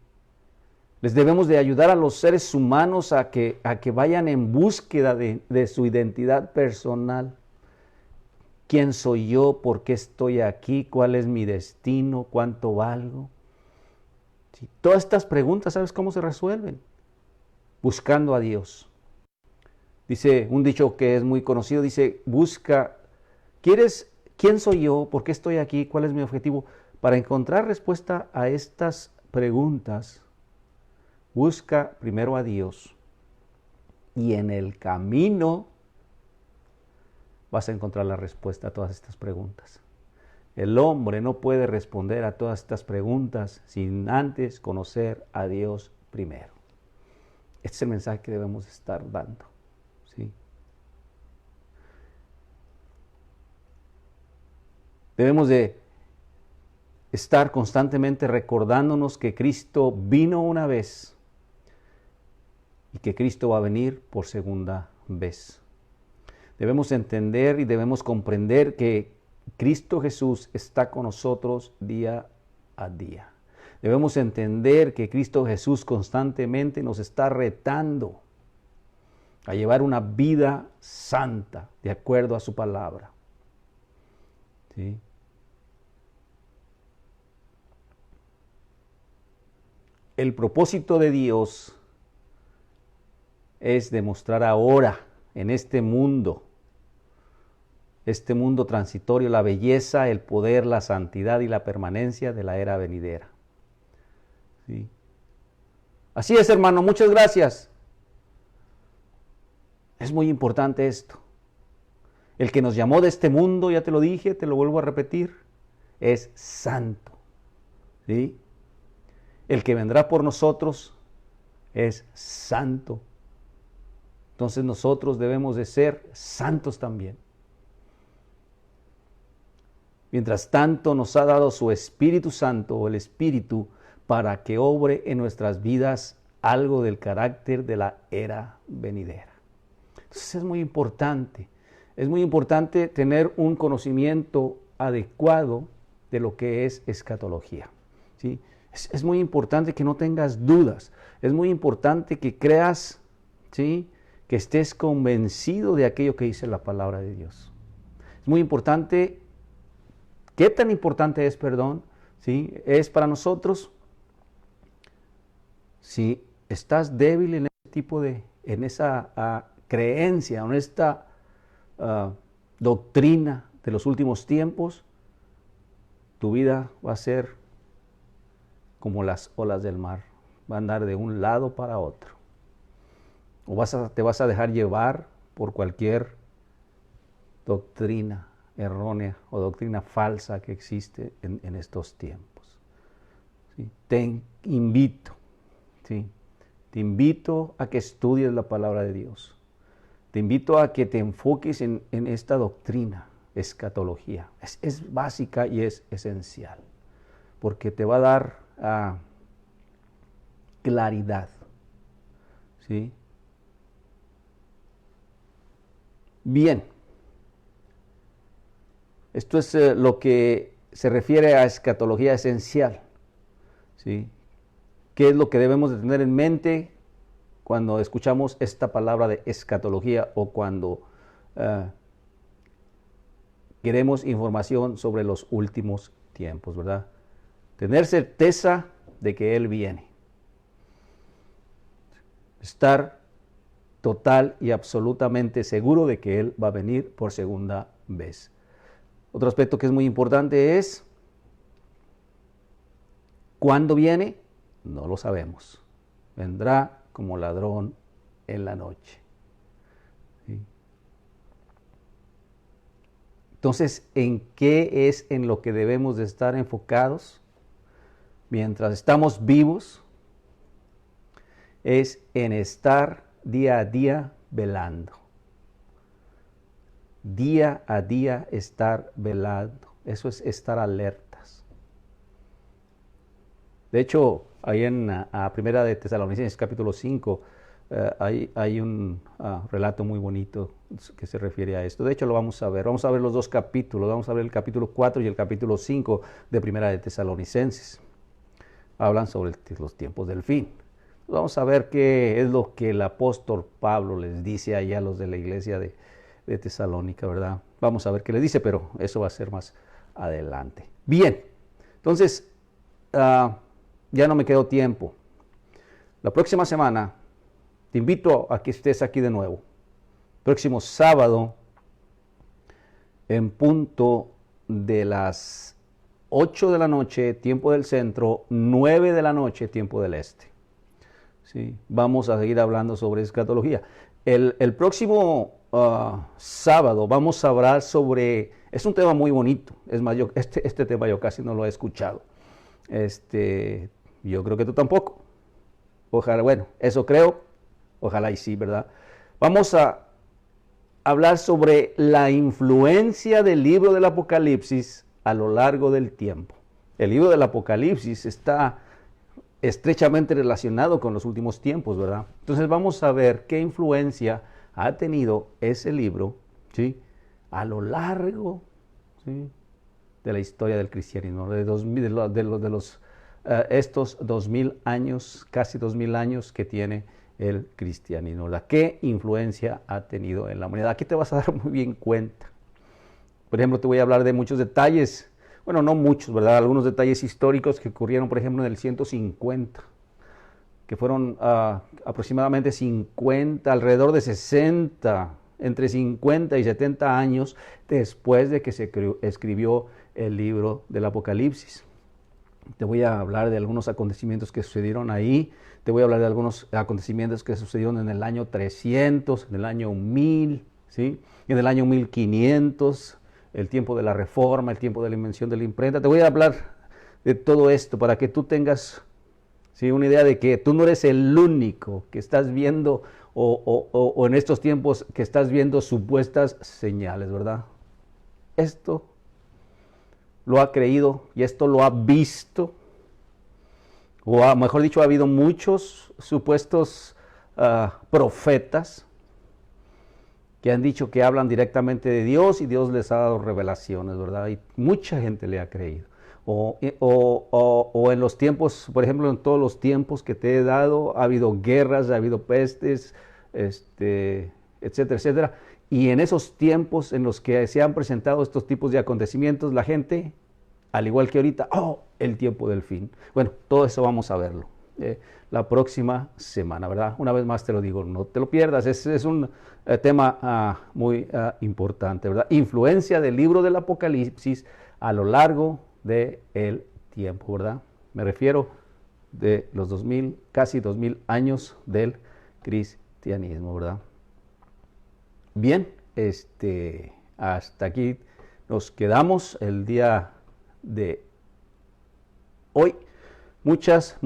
Speaker 1: Les debemos de ayudar a los seres humanos a que vayan en búsqueda de su identidad personal. ¿Quién soy yo? ¿Por qué estoy aquí? ¿Cuál es mi destino? ¿Cuánto valgo? ¿Sí? Todas estas preguntas, ¿sabes cómo se resuelven? Buscando a Dios. Dice un dicho que es muy conocido, dice: ¿quién soy yo? ¿Por qué estoy aquí? ¿Cuál es mi objetivo? Para encontrar respuesta a estas preguntas, busca primero a Dios, y en el camino vas a encontrar la respuesta a todas estas preguntas. El hombre no puede responder a todas estas preguntas sin antes conocer a Dios primero. Este es el mensaje que debemos estar dando. ¿Sí? Debemos de estar constantemente recordándonos que Cristo vino una vez y que Cristo va a venir por segunda vez. Debemos entender y debemos comprender que Cristo Jesús está con nosotros día a día. Debemos entender que Cristo Jesús constantemente nos está retando a llevar una vida santa de acuerdo a su palabra. ¿Sí? El propósito de Dios es demostrar ahora en este mundo transitorio, la belleza, el poder, la santidad y la permanencia de la era venidera. ¿Sí? Así es, hermano, muchas gracias. Es muy importante esto. El que nos llamó de este mundo, ya te lo dije, te lo vuelvo a repetir, es santo. ¿Sí? El que vendrá por nosotros es santo. Entonces nosotros debemos de ser santos también. Mientras tanto nos ha dado su Espíritu Santo, o el Espíritu, para que obre en nuestras vidas algo del carácter de la era venidera. Entonces es muy importante tener un conocimiento adecuado de lo que es escatología. ¿Sí? Es muy importante que no tengas dudas, es muy importante que creas, ¿sí?, que estés convencido de aquello que dice la palabra de Dios. Es muy importante. ¿Qué tan importante es, ¿sí?, es para nosotros? Si estás débil en ese tipo en esa creencia, en esta doctrina de los últimos tiempos, tu vida va a ser como las olas del mar, va a andar de un lado para otro. O te vas a dejar llevar por cualquier doctrina errónea o doctrina falsa que existe en estos tiempos. ¿Sí? Te invito a que estudies la palabra de Dios. Te invito a que te enfoques en esta doctrina, escatología. Es básica y es esencial, porque te va a dar claridad. ¿Sí? Bien. Esto es lo que se refiere a escatología esencial. ¿Sí? ¿Qué es lo que debemos de tener en mente cuando escuchamos esta palabra de escatología o cuando queremos información sobre los últimos tiempos, ¿verdad? Tener certeza de que Él viene. Estar total y absolutamente seguro de que Él va a venir por segunda vez. Otro aspecto que es muy importante es, ¿cuándo viene? No lo sabemos. Vendrá como ladrón en la noche. ¿Sí? Entonces, ¿en qué es en lo que debemos de estar enfocados mientras estamos vivos? Es en estar día a día velando. Día a día estar velando. Eso es estar alertas. De hecho, ahí en Primera de Tesalonicenses capítulo 5 hay un relato muy bonito que se refiere a esto. De hecho, lo vamos a ver. Vamos a ver los dos capítulos. Vamos a ver el capítulo 4 y el capítulo 5 de Primera de Tesalonicenses. Hablan sobre los tiempos del fin. Vamos a ver qué es lo que el apóstol Pablo les dice allá a los de la iglesia de Tesalónica, ¿verdad? Vamos a ver qué les dice, pero eso va a ser más adelante. Bien, entonces, ya no me quedó tiempo. La próxima semana te invito a que estés aquí de nuevo. Próximo sábado, en punto de las 8 de la noche, tiempo del centro, 9 de la noche, tiempo del este. ¿Sí? Vamos a seguir hablando sobre escatología. El próximo sábado vamos a hablar sobre, es un tema muy bonito, es más, este tema yo casi no lo he escuchado. Yo creo que tú tampoco. Ojalá, bueno, eso creo, ojalá y sí, ¿verdad? Vamos a hablar sobre la influencia del libro del Apocalipsis a lo largo del tiempo. El libro del Apocalipsis está estrechamente relacionado con los últimos tiempos, ¿verdad? Entonces vamos a ver qué influencia ha tenido ese libro, ¿sí?, a lo largo, ¿sí?, de la historia del cristianismo, estos 2000 años, casi 2000 años que tiene el cristianismo, ¿verdad? ¿Qué influencia ha tenido en la humanidad? Aquí te vas a dar muy bien cuenta. Por ejemplo, te voy a hablar de muchos detalles. Bueno, no muchos, ¿verdad? Algunos detalles históricos que ocurrieron, por ejemplo, en el 150, que fueron aproximadamente 50, alrededor de 60, entre 50 y 70 años después de que se escribió el libro del Apocalipsis. Te voy a hablar de algunos acontecimientos que sucedieron ahí. Te voy a hablar de algunos acontecimientos que sucedieron en el año 300, en el año 1000, ¿sí?, en el año 1500, el tiempo de la Reforma, el tiempo de la invención de la imprenta. Te voy a hablar de todo esto para que tú tengas, ¿sí?, una idea de que tú no eres el único que estás viendo o en estos tiempos que estás viendo supuestas señales, ¿verdad? Esto lo ha creído y esto lo ha visto, o mejor dicho, ha habido muchos supuestos profetas que han dicho que hablan directamente de Dios y Dios les ha dado revelaciones, ¿verdad? Y mucha gente le ha creído. O en los tiempos, por ejemplo, en todos los tiempos que te he dado, ha habido guerras, ha habido pestes, etcétera, etcétera. Y en esos tiempos en los que se han presentado estos tipos de acontecimientos, la gente, al igual que ahorita, el tiempo del fin. Bueno, todo eso vamos a verlo la próxima semana, ¿verdad? Una vez más te lo digo, no te lo pierdas, es un tema muy importante, ¿verdad? Influencia del libro del Apocalipsis a lo largo del tiempo, ¿verdad? Me refiero de los 2000, casi 2000 años del cristianismo, ¿verdad? Bien, hasta aquí nos quedamos el día de hoy. Muchas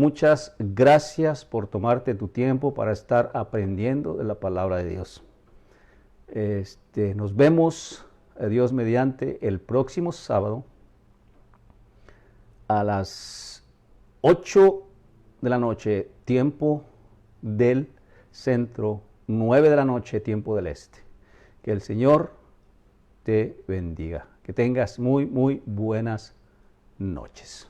Speaker 1: gracias por tomarte tu tiempo para estar aprendiendo de la palabra de Dios. Nos vemos, Dios mediante, el próximo sábado a las 8 de la noche, tiempo del centro, 9 de la noche, tiempo del este. Que el Señor te bendiga. Que tengas muy, muy buenas noches.